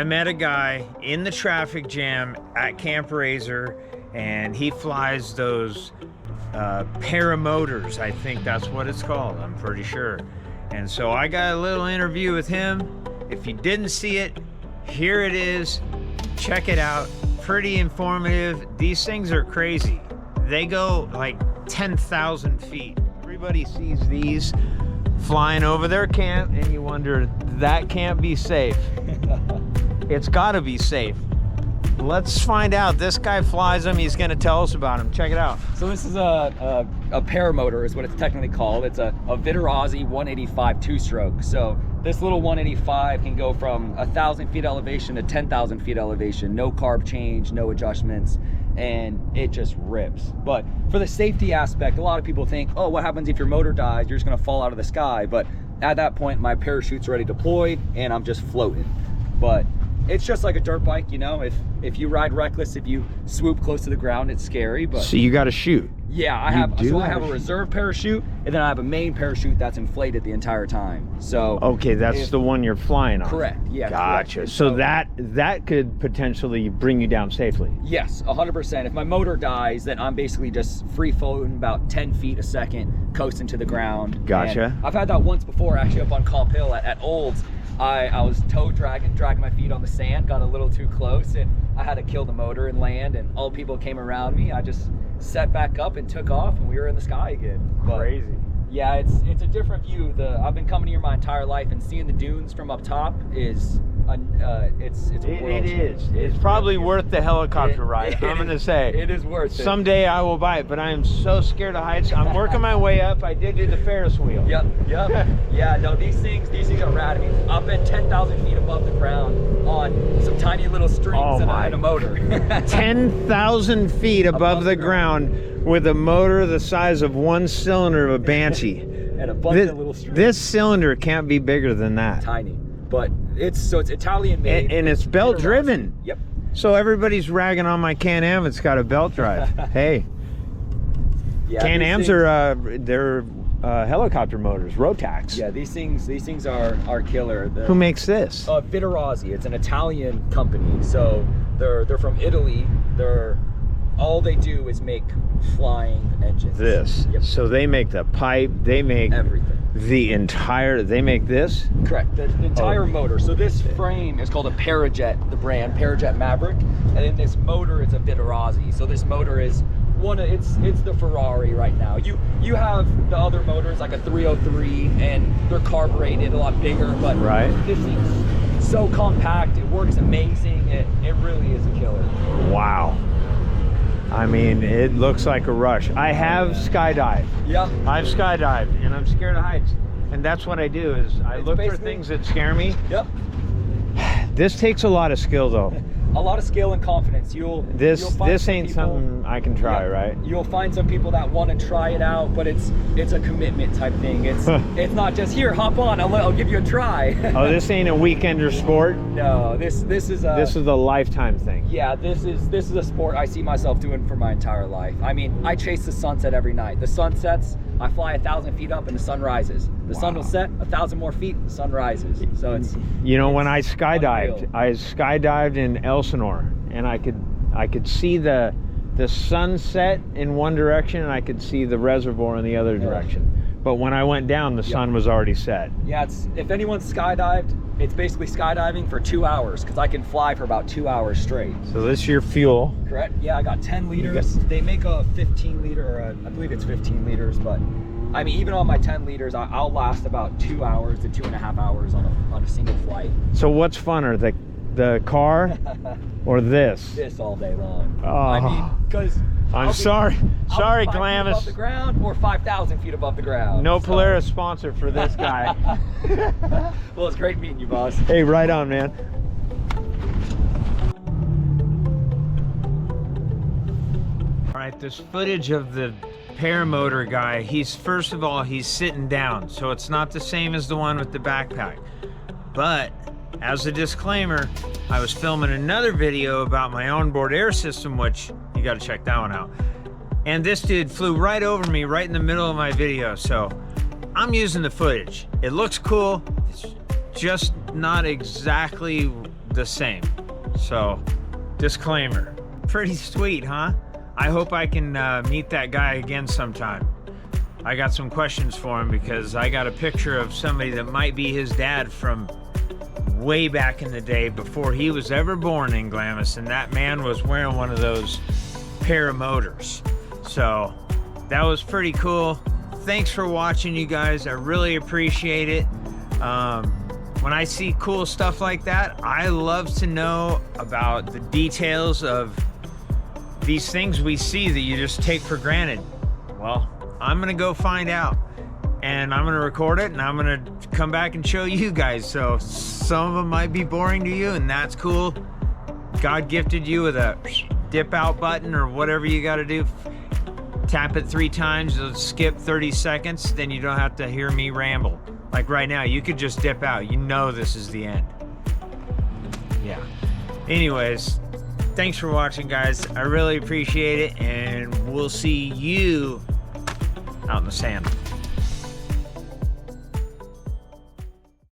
I met a guy in the traffic jam at Camp Razor, and he flies those Paramotors. I think that's what it's called, I'm pretty sure. And so I got a little interview with him. If you didn't see it, here it is. Check it out. Pretty informative. These things are crazy. They go like 10,000 feet. Everybody sees these flying over their camp, and you wonder, that can't be safe. It's gotta be safe. Let's find out. This guy flies them. He's gonna tell us about them. Check it out. So this is a paramotor is what it's technically called. It's a Vitarazi 185 two-stroke. So this little 185 can go from 1,000 feet elevation to 10,000 feet elevation. No carb change, no adjustments, and it just rips. But for the safety aspect, a lot of people think, oh, what happens if your motor dies? You're just gonna fall out of the sky. But at that point, my parachute's already deployed and I'm just floating. But it's just like a dirt bike, you know. If you ride reckless, if you swoop close to the ground, it's scary. But so you got to shoot. Yeah, I have a reserve parachute, and then I have a main parachute that's inflated the entire time. So okay, that's the one you're flying on. Correct. Yeah. Gotcha. Correct. So that could potentially bring you down safely. Yes, 100%. If my motor dies, then I'm basically just free floating about 10 feet a second, coasting to the ground. Gotcha. And I've had that once before, actually, up on Comp Hill at Olds. I was dragging my feet on the sand, got a little too close, and I had to kill the motor and land, and all people came around me. I just set back up and took off, and we were in the sky again. But crazy. Yeah, it's a different view. I've been coming here my entire life, and seeing the dunes from up top is it's probably worth the helicopter ride. I'm gonna say it is worth it. Someday I will buy it, but I am so scared of heights. I'm working my way up. I did do the Ferris wheel. Yep. Yeah, no, these things are rad. I mean, I've been 10,000 feet above the ground on some tiny little strings and a motor. 10,000 feet above the ground with a motor the size of one cylinder of a Banshee. And a bunch of little strings. This cylinder can't be bigger than that. Tiny. But it's Italian made. And it's belt driven. Yep. So everybody's ragging on my Can-Am. It's got a belt drive. Hey. Yeah, Can-Ams they're helicopter motors, Rotax. Yeah, these things are killer. Who makes this? Vitarazi. It's an Italian company. So they're from Italy. All they do is make flying engines. This. Yep. So they make the pipe, they make everything. They make this? Correct, the entire motor. So this frame is called a Parajet, the brand, Parajet Maverick. And then this motor is a Vitarazi. So this motor is it's the Ferrari right now. You have the other motors like a 303 and they're carbureted a lot bigger, but this thing's so compact, it works amazing, it really is a killer. Wow. I mean, it looks like a rush. I have skydived. Yep. I've skydived, and I'm scared of heights. And that's what I do, is I look for things that scare me. Yep. This takes a lot of skill, though. A lot of skill and confidence. This ain't something I can try, right? You'll find some people that want to try it out, but it's a commitment type thing. It's not just here, hop on, I'll give you a try. Oh, this ain't a weekender sport. No, this is a lifetime thing. Yeah, this is a sport I see myself doing for my entire life. I mean, I chase the sunset every night. The sun sets, I fly 1,000 feet up, and the sun rises. The sun will set 1,000 more feet, the sun rises. So it's when I skydived in Elsinore, and I could see the sunset in one direction, and I could see the reservoir in the other direction. But when I went down, the sun was already set. Yeah, if anyone's skydived, it's basically skydiving for 2 hours, because I can fly for about 2 hours straight. So this is your fuel. Correct. Yeah, I got 10 liters. They make a 15 liter, or I believe it's 15 liters, but I mean, even on my 10 liters, I'll last about 2 hours to 2.5 hours on a single flight. So what's funner, the car or this? This all day long. Oh. I mean, because sorry, Glamis. Above the ground or 5,000 feet above the ground. No Polaris sponsor for this guy. Well, it's great meeting you, boss. Hey, right on, man. All right, this footage of the paramotor guy, first of all, he's sitting down, so it's not the same as the one with the backpack. But as a disclaimer, I was filming another video about my onboard air system, which you got to check that one out. And this dude flew right over me right in the middle of my video, so I'm using the footage. It looks cool. It's just not exactly the same. So, disclaimer. Pretty sweet, huh? I hope I can meet that guy again sometime. I got some questions for him because I got a picture of somebody that might be his dad from way back in the day before he was ever born in Glamis, and that man was wearing one of those Paramotors. So that was pretty cool. Thanks for watching, you guys. I really appreciate it. When I see cool stuff like that, I love to know about the details of these things we see that you just take for granted. Well, I'm gonna go find out, and I'm gonna record it, and I'm gonna come back and show you guys. So some of them might be boring to you, and that's cool. God gifted you with a dip out button or whatever you gotta do. Tap it 3 times, it'll skip 30 seconds, then you don't have to hear me ramble. Like right now, you could just dip out. You know this is the end. Yeah. Anyways, thanks for watching, guys. I really appreciate it, and we'll see you out in the sand.